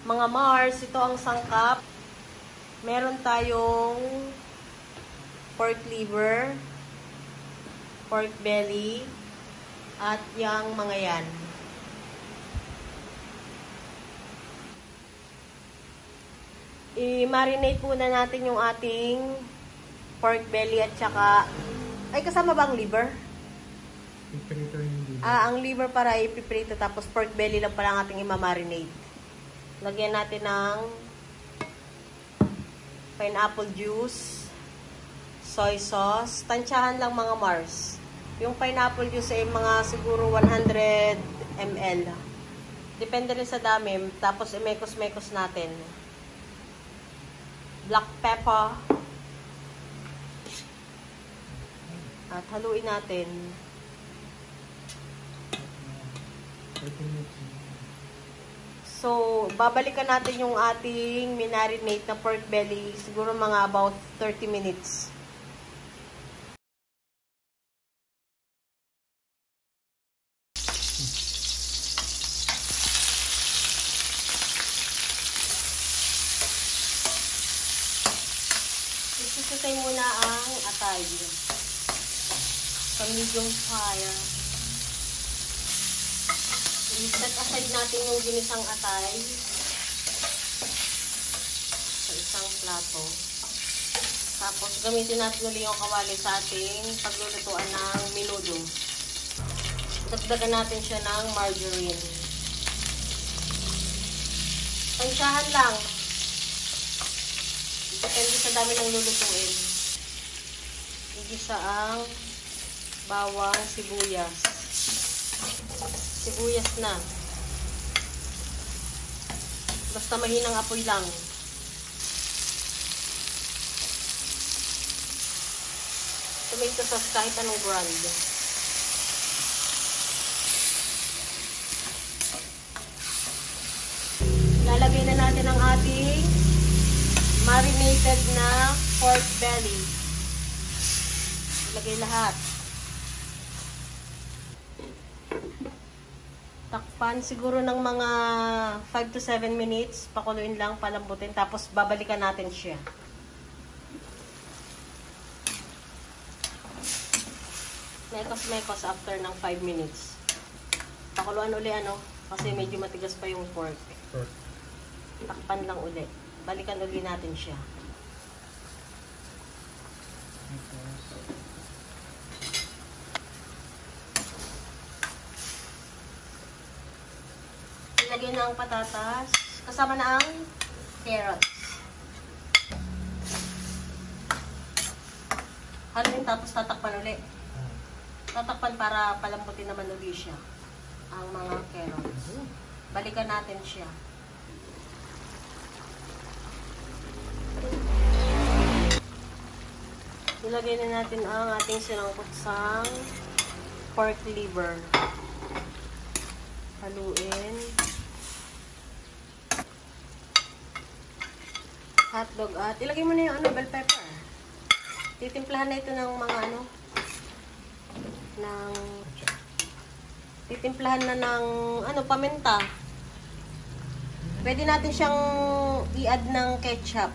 Mga Mars, ito ang sangkap. Meron tayong pork liver, pork belly, at yung mga yan. I-marinate muna natin yung ating pork belly at saka, ay kasama ba ang liver? Piprito yung liver. Ang liver para ipiprito, tapos pork belly lang pala ang ating i-marinate. Lagyan natin ng pineapple juice, soy sauce. Tansyahan lang mga Mars. Yung pineapple juice ay mga siguro 100 ml. Depende rin sa dami. Tapos imekos-mekos natin. Black pepper. At haluin natin. So, babalikan natin yung ating minarinate na pork belly. Siguro mga about 30 minutes. Isisutay muna ang atay. Sa medium fire. I-set aside natin yung ginisang atay sa isang plato. Tapos gamitin natin ulit yung kawali sa ating paglulutuan ng menudo. Dagdagan natin siya ng margarine. Tansyahan lang. Depende sa dami ng lulutuin. Igisa ang bawang, sibuyas. Sibuyas na. Basta mahinang apoy lang. Tomato sauce kahit anong brand. Lalagay na natin ang ating marinated na pork belly. Ilagay lahat. Takpan siguro ng mga 5 to 7 minutes. Pakuluin lang, palambutin. Tapos babalikan natin siya. Mekos-mekos after ng 5 minutes. Pakuluan uli kasi medyo matigas pa yung pork. Takpan lang uli. Balikan uli natin siya. Ilagay na ang patatas. Kasama na ang carrots. Haluin tapos tatakpan ulit. Tatakpan para palambutin naman ulit siya. Ang mga carrots. Balikan natin siya. Ilagay na natin ang ating sinangkutsang pork liver. Haluin. Hotdog at ilagay mo na yung bell pepper. Titimplahan na ito ng mga titimplahan na ng paminta. Pwede natin siyang i-add ng ketchup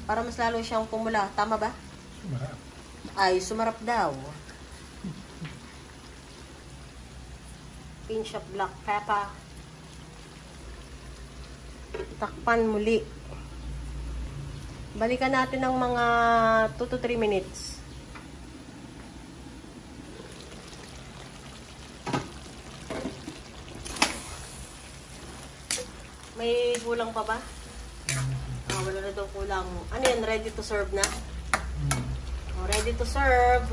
para mas lalo siyang pumula. Tama ba? Sumarap. Ay, sumarap daw. Pinch of black pepper. Takpan muli. Balikan natin ng mga 2 to 3 minutes. May kulang pa ba? Wala na daw kulang. Ano yan? Ready to serve na? Ready to serve.